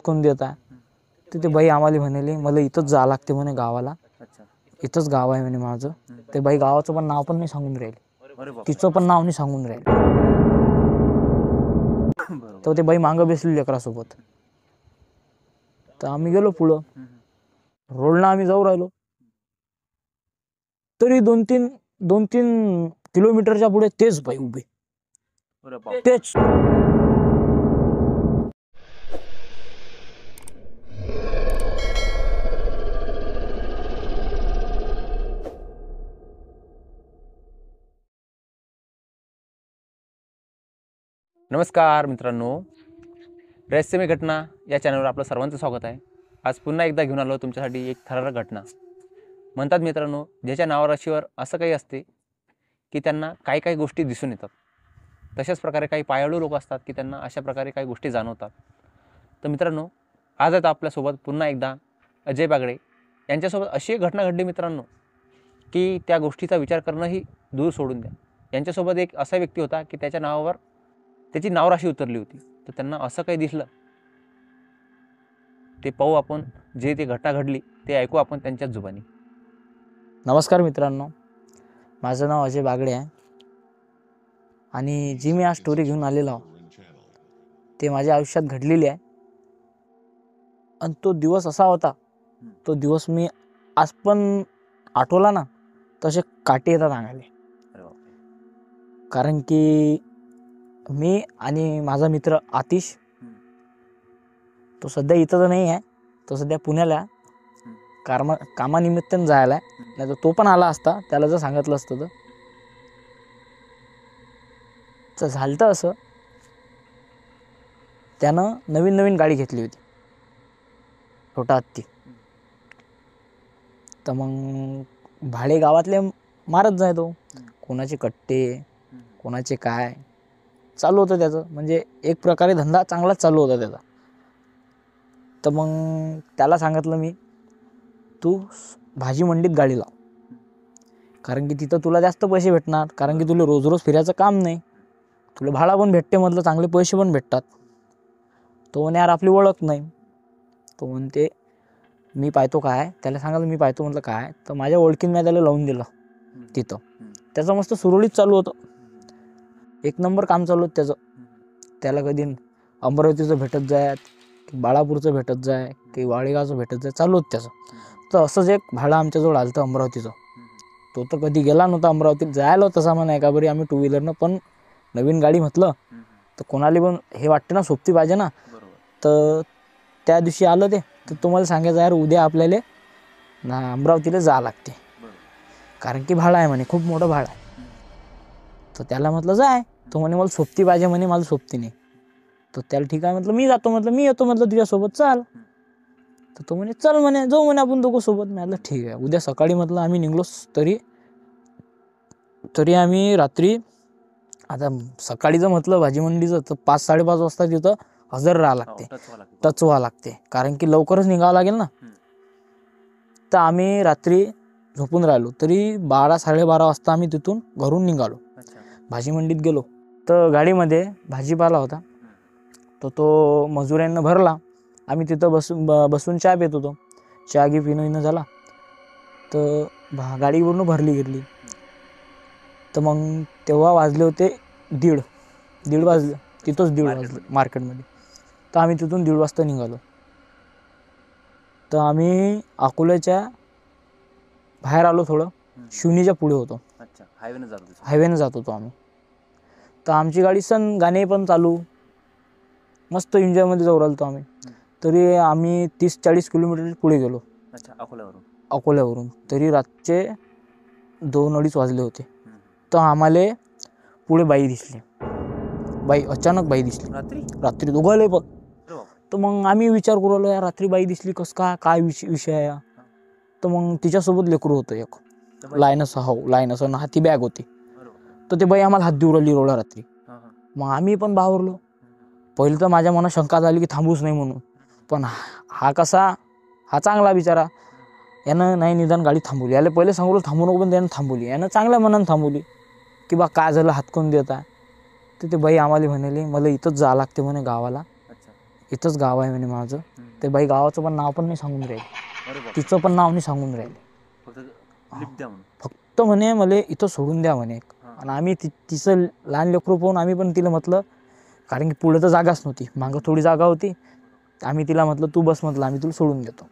हातकून देत आहे. तर ते बाई आम्हाला म्हणाली मला इथंच जावं लागते म्हणे गावाला. इथंच गाव आहे म्हणे माझं. ते बाई गावाचं पण नाव पण नाही सांगून राहिले, तिचं पण नाव नाही सांगून राहिले. तर ते बाई मागं बसली लेकरासोबत. तर आम्ही गेलो पुढं, रोडला आम्ही जाऊ राहिलो. तरी दोन तीन किलोमीटरच्या पुढे तेच बाई उभे, तेच. नमस्कार मित्रांनो, रहस्यमय घटना या चॅनलवर आपलं सर्वांचं स्वागत आहे. आज पुन्हा एकदा घेऊन आलो तुमच्यासाठी एक थरारक घटना. म्हणतात मित्रांनो, ज्याच्या नावाराशीवर असं काही असते की त्यांना काही गोष्टी दिसून येतात. तशाच प्रकारे काही पायाळू लोक असतात की त्यांना अशा प्रकारे काही गोष्टी जाणवतात. तर मित्रांनो, आज आता आपल्यासोबत पुन्हा एकदा अजय बागडे यांच्यासोबत अशी एक घटना घडली मित्रांनो की त्या गोष्टीचा विचार करणंही दूर सोडून द्या. यांच्यासोबत एक असा व्यक्ती होता की त्याच्या नावावर त्याची नावराशी उतरली होती. तर त्यांना असं काही दिसलं, ते पाहू आपण. जे ते घटना घडली ते ऐकू आपण त्यांच्याच जुबानी. नमस्कार मित्रांनो, माझं नाव अजय बागडे आहे आणि जी मी आज स्टोरी घेऊन आलेलो आहो ते माझ्या आयुष्यात घडलेली आहे. आणि तो दिवस असा होता, तो दिवस मी आज पण आठवला ना तसे काटे येतात अंगाले. कारण की मी आणि माझा मित्र आतिश, तो सध्या इथं तर नाही आहे, तो सध्या पुण्याला कामानिमित्तानं जायला आहे. नाही तर तो पण आला असता, त्याला जर सांगितलं असतं तर झालं. तर असं त्यानं नवीन गाडी घेतली होती, छोटा हत्ती. तर मग भाडे गावातले मारत जाय तो, कोणाचे कट्टे कोणाचे काय चालू होतं त्याचं. म्हणजे एक प्रकारे धंदा चांगलाच चालू होता त्याचा. तर मग त्याला सांगितलं मी, तू भाजी मंडीत गाडी लाव, कारण की तिथं तुला जास्त पैसे भेटणार. कारण की तुला रोज फिरायचं काम नाही, तुला भाडा पण भेटते, म्हटलं चांगले पैसे पण भेटतात. तो म्हणे यार आपली ओळख नाही. तो म्हणते मी पाहतो काय. त्याला सांगायला मी पाहतो, म्हटलं काय. तर माझ्या ओळखीने मी त्याला लावून दिलं तिथं. त्याचं मस्त सुरळीत चालू होतं, एक नंबर काम चालू होतं त्याचं. त्याला कधी अमरावतीचं भेटत जाय, बाळापूरचं भेटत जाय, काही वाडेगावचं भेटत जाय, चालू होतं त्याचं. तर असंच एक भाडं आमच्याजवळ आलं होतं अमरावतीचं. तो तर कधी गेला नव्हता अमरावतीत, जायला तसा म्हणा एका बरी आम्ही 2 व्हीलरनं. पण नवीन गाडी म्हटलं तर कोणाला पण हे वाटते ना, सोबती पाहिजे ना. तर त्या दिवशी आलं ते. तर तुम्हाला सांगायचं यार उद्या आपल्याला अमरावतीला जावं लागते, कारण की भाडं आहे म्हणे, खूप मोठं भाडं आहे. तर त्याला म्हटलं जाय. तो म्हणे मला सोबती पाहिजे म्हणे, मला सोबती नाही. तर त्याला ठीक आहे म्हटलं, मी जातो म्हटलं, मी येतो म्हटलं तुझ्यासोबत, चाल. तर तो म्हणे चल म्हणे, जाऊ म्हणे आपण दोघं सोबत. मी म्हटलं ठीक आहे. उद्या सकाळी म्हटलं आम्ही निघलो. तरी आम्ही रात्री, आता सकाळीचं म्हटलं भाजी मंडीचं, तर 5-5:30 वाजता तिथं हजर राहावं लागते, टच व्हावं लागते, कारण की लवकरच निघावं लागेल ना. तर आम्ही रात्री झोपून राहिलो. तरी 12-12:30 वाजता आम्ही तिथून घरून निघालो, भाजी मंडीत गेलो. तर गाडीमध्ये भाजीपाला होता, तर तो मजुरांना भरला. आम्ही तिथं बसून चहा पित होतो. चहा पिणं झाला तर गाडीवरून भरली गेली. तर मग तेव्हा वाजले होते 1:30 वाजले. तिथंच 1:30 वाजले मार्केटमध्ये. तर आम्ही तिथून 1:30 वाजता निघालो. तर आम्ही अकोल्याच्या बाहेर आलो, थोडं शिवनीच्या पुढे होतो. हायवेनं जात होतो आम्ही. तर आमची गाडी गाणे पण चालू, मस्त एन्जॉयमध्ये जाऊ राहिलो आम्ही. तरी आम्ही 30-40 किलोमीटर पुढे गेलो अकोल्यावरून. तरी रातचे 2-2:30 वाजले होते. तर आम्हाला पुढे बाई दिसली. अचानक बाई दिसली रात्री दोघाले पण. तर मग आम्ही विचार करू लागलो, यार रात्री बाई दिसली कसं काय विषय आहे. तर मग तिच्यासोबत लेकरू होतं एक, लायनस आणि हाती बॅग होती. तर ते बाई आम्हाला हात देऊ राहिली रोडला रात्री. मग आम्ही पण बावरलो. पहिलं तर माझ्या मनात शंका झाली की थांबूच नाही म्हणून. पण हा चांगला बिचारा, यानं नाही निदान गाडी थांबवली. याला पहिले सांगलो थांबू नको, पण त्यानं थांबवली. यानं चांगल्या मनानं थांबवली की बा काय झालं, हातकून देत आहे. तर ते बाई आम्हाला म्हणाली मला इथंच जावं लागते म्हणे गावाला, इथंच गाव आहे म्हणे माझं, ते बाई गावाचं पण नाव पण नाही सांगून राहिले, अरे बाप, तिचं पण नाव नाही सांगून राहिले. फक्त लिफ्ट द्या म्हणून. फक्त म्हणे मला इथं सोडून द्या म्हणे. आणि आम्ही तिचं लहान लेकरू पाहून आम्ही पण तिला म्हटलं, कारण की पुढे तर जागाच नव्हती, मागं थोडी जागा होती. आम्ही तिला म्हटलं तू बस, म्हटलं आम्ही तुला सोडून देतो.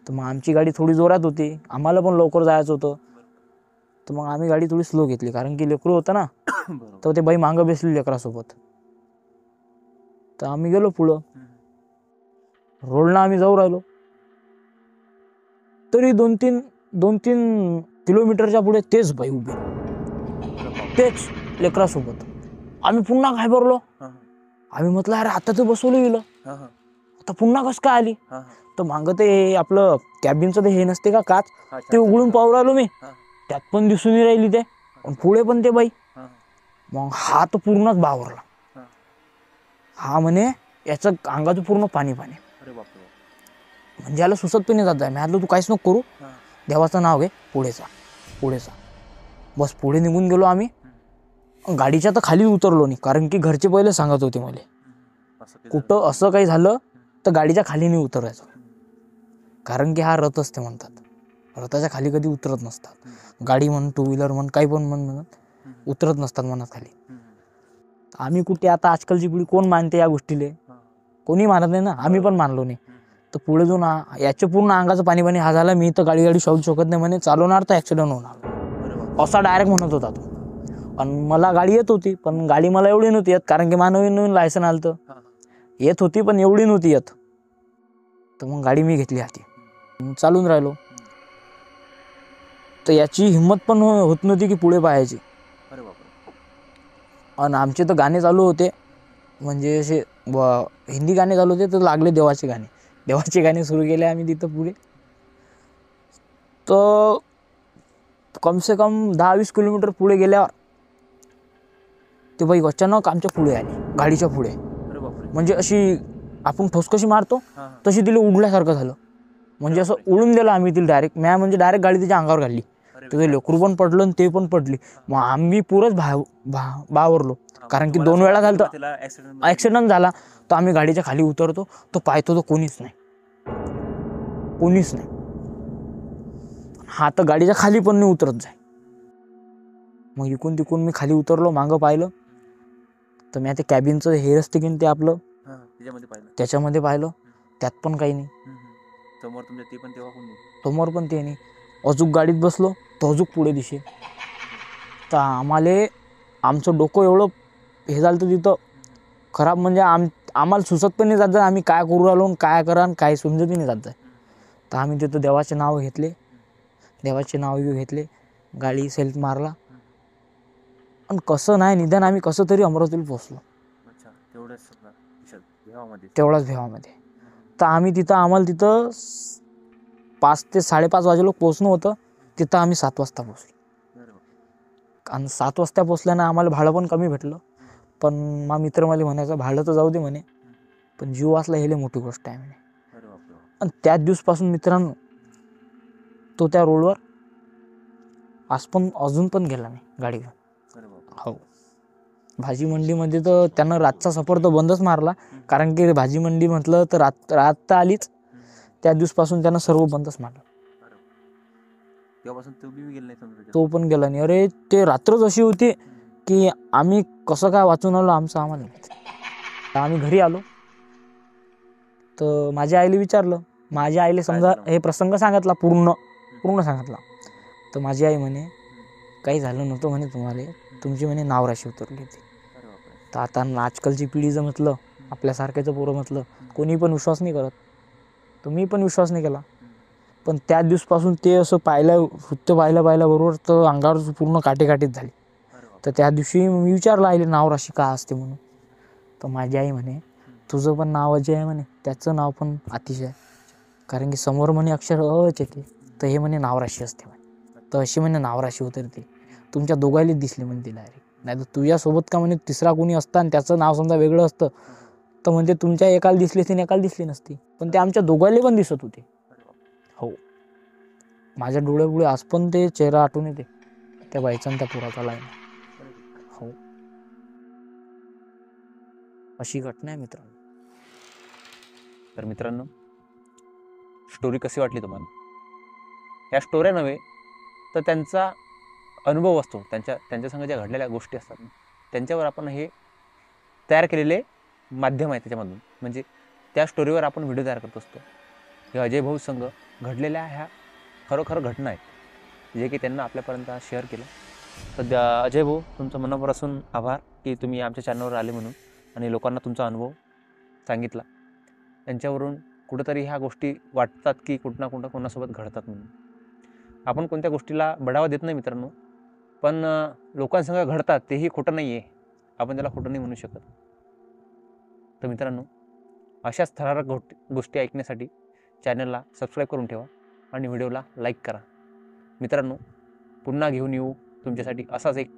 तर मग आमची गाडी थोडी जोरात होती, आम्हाला पण लवकर जायचं होतं. तर मग आम्ही गाडी थोडी स्लो घेतली, कारण की लेकरू होतं ना. तर ते बाई मागं बसली लेकरासोबत. तर आम्ही गेलो पुढं, रोडला आम्ही जाऊ राहिलो. तरी 2-3 किलोमीटरच्या पुढे तेच बाई उभी, तेच लेकरासोबत. आम्ही पुन्हा घाबरलो. आम्ही म्हटलं अरे आता तर बसवलं गेलं, आता पुन्हा कसं काय आली. तर मागं ते आपलं कॅबिनचं ते हे नसते का काच, ते उघडून पाहू राहिलो मी, त्यात पण दिसून नाही राहिली ते. पुढे पण ते बाई. मग हा तर पूर्णच बावरला. हा म्हणे याचं अंगाचं पूर्ण पाणी पाणी, म्हणजे याला सुचत पण नाही जात आहे. मी म्हटलं तू काहीच नको करू, देवाचं नाव घे, पुढे जा. बस पुढे निघून गेलो आम्ही. गाडीच्या तर खाली उतरलो नाही, कारण की घरचे पहिले सांगत होते मला, कुठं असं काही झालं तर गाडीच्या खाली नाही उतरायचं, कारण की हा रथ असते म्हणतात, रथाच्या खाली कधी उतरत नसतात. गाडी म्हण, टू व्हीलर म्हण, काही पण म्हणत उतरत नसतात मनात खाली. आम्ही कुठे आता, आजकालची पिढी कोण मानते या गोष्टीले, कोणी मानत नाही ना, आम्ही पण मानलो नाही. तर पुढे जाऊन याच्या पूर्ण अंगाचं पाणी पाणी हा झाला. मी तर गाडी शोधू शकत नाही म्हणे, चालवणार तर ॲक्सिडेंट होणार, असा डायरेक्ट म्हणत होता तो. आणि मला गाडी येत होती, पण गाडी मला एवढी नव्हती येत, कारण की मला नवीन लायसन आलं तर येत होती, पण एवढी नव्हती येत. तर मग गाडी मी घेतली हाती, चालून राहिलो. तर याची हिंमत पण होत नव्हती की पुढे पाहायची. आणि आमचे तर गाणे चालू होते, म्हणजे असे हिंदी गाणे चालू होते, तर लागले देवाचे गाणे सुरू केले आम्ही तिथं पुढे. तर कमसे कम 10-20 किलोमीटर पुढे गेल्यावर ते बाई अचानक आमच्या पुढे आली, गाडीच्या पुढे. म्हणजे अशी आपण ठोस कशी मारतो तशी तिला उडल्यासारखं झालं, म्हणजे असं उडून दिलं आम्ही तिला डायरेक्ट. म्हणजे डायरेक्ट गाडी तिच्या अंगावर घातली. तिथे लेकरू पण पडलं आणि ते पण पडली. मग आम्ही पुरंच बावरलो, कारण की 2 वेळा झालं तर ॲक्सिडेंट झाला. तर आम्ही गाडीच्या खाली उतरतो, तो पाहतो तर कोणीच नाही. हा तर गाडीच्या खाली पण नाही उतरत जाय. मग इकून तिकून मी खाली उतरलो, मागं पाहिलं तर मी ते कॅबिनचं हे असते की ते आपलं, त्याच्यामध्ये पाहिलं, त्यात पण काही नाही. समोर पण ते नाही. अजूक गाडीत बसलो तर अजूक पुढे दिसे. तर आमचं डोकं एवढं हे झालं तर तिथं खराब, म्हणजे आम्हाला सुचत पण नाही जात जाय आम्ही काय करू राहिलो, काय करा, काही समजतही नाही जात जाय. तर आम्ही तिथं देवाचे नाव घेतले, गाडी सेल्फ मारला, आणि कसं नाही निदान आम्ही कसं तरी अमरावतीला पोहोचलो, तेवढाच भेवामध्ये. तर आम्हाला तिथं 5 ते 5:30 वाजे लोक पोहोचणं होतं. तिथं आम्ही 7 वाजता पोहोचलो. आणि 7 वाजता पोहोचल्यानं आम्हाला भाडं पण कमी भेटलं. पण मा मित्र मला म्हणायचं भाडं तर जाऊ दे म्हणे, पण जीव वाचला हे लय मोठी गोष्ट आहे म्हणे. आणि त्याच दिवसपासून मित्रांनो तो त्या रोडवर अजून पण गेला नाही गाडी घेऊन. हो, भाजी मंडीमध्ये तर त्यानं रातचा सफर तर बंदच मारला, कारण की भाजी मंडी म्हटलं तर रात तर आलीच. त्या दिवसपासून त्यानं सर्व बंदच मारलं. तो पण गेला नाही. अरे ते रात्रच अशी होती की आम्ही कसं काय वाचून आलो आमचं आम्हाला माहिती. आम्ही घरी आलो तर माझ्या आईला विचारलं, माझ्या आईला समजा हे प्रसंग सांगितला, पूर्ण सांगितला. तर माझी आई म्हणे काही झालं नव्हतं म्हणे, तुमची म्हणे नावराशी उतरली होती. तर आता आजकालची पिढी जर म्हटलं, आपल्यासारख्याचं पोरं म्हटलं, कोणी पण विश्वास नाही करत. तुम्ही पण विश्वास नाही केला. पण त्या दिवसपासून ते असं वृत्त पाहिल्याबरोबर तर अंगावर पूर्ण काटेकाटीत झाली. तर त्या दिवशी मी विचारलं आईले नावराशी का असते म्हणून. तर माझी आई म्हणे तुझं पण नाव जे आहे म्हणे त्याचं नाव पण अतिशय आहे, कारण की समोर म्हणे अक्षर अच येते, तर हे म्हणे नावराशी असते म्हणे. तर अशी म्हणे नावराशी उतरते. तुमच्या दोघायला दिसली म्हणे ती डायरेक्ट. नाही तर तुझ्यासोबत का म्हणे तिसरा कोणी असतं आणि त्याचं नाव समजा वेगळं असतं तर म्हणजे तुमच्या एकाला दिसली असती आणि एकाला दिसली नसती. पण ते आमच्या दोघायला पण दिसत होते. हो, माझ्या डोळ्यापुढे आज पण ते चेहरा आठवून येते त्या बाईचा आणि त्या पुराचा लाईन. हो, अशी घटना आहे मित्रांनो. तर मित्रांनो, स्टोरी कशी वाटली तुम्हाला? या स्टोऱ्या नव्हे तर त्यांचा अनुभव असतो, त्यांच्या संग ज्या घडलेल्या गोष्टी असतात ना, त्यांच्यावर आपण हे तयार केलेले माध्यम आहे त्याच्यामधून, म्हणजे त्या स्टोरीवर आपण व्हिडिओ तयार करत असतो. हे अजय भाऊ संघ घडलेल्या ह्या खरोखर घटना आहेत जे की त्यांना आपल्यापर्यंत शेअर केलं. सध्या अजय भाऊ, तुमचं मनापासून आभार की तुम्ही आमच्या चॅनलवर आले म्हणून आणि लोकांना तुमचा अनुभव सांगितला. त्यांच्यावरून कुठंतरी ह्या गोष्टी वाटतात की कुठं ना कुठं कोणासोबत घडतात म्हणून. आपण कोणत्या गोष्टीला बढावा देत नाही मित्रांनो, पण लोकांसंग घडतात तेही खोटं नाही आहे, आपण त्याला खोटं नाही म्हणू शकत. तर मित्रांनो, अशाच थरारक गोष्टी ऐकण्यासाठी चॅनलला सबस्क्राईब करून ठेवा आणि व्हिडिओला लाईक करा. मित्रांनो, पुन्हा घेऊन येऊ तुमच्यासाठी असाच एक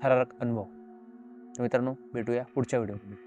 थरारक अनुभव. तर मित्रांनो, भेटूया पुढच्या व्हिडिओमध्ये.